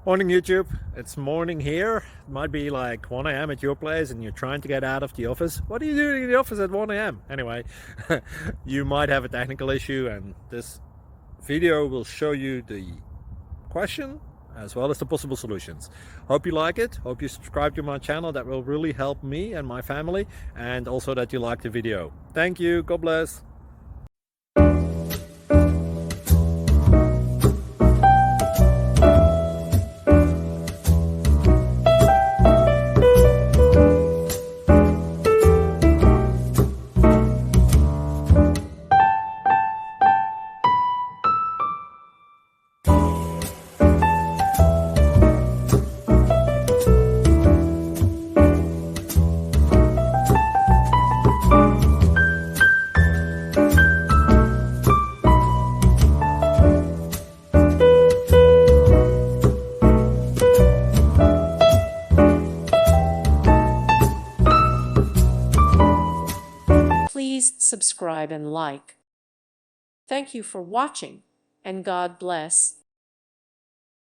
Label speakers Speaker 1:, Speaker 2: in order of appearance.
Speaker 1: Morning YouTube, it's morning here. It might be like 1 a.m. at your place and you're trying to get out of the office. What are you doing in the office at 1 a.m.? Anyway, you might have a technical issue and this video will show you the question as well as the possible solutions. Hope you like it, hope you subscribe to my channel. That will really help me and my family, and also that you like the video. Thank you, God bless.
Speaker 2: Please subscribe and like. Thank you for watching, and God bless.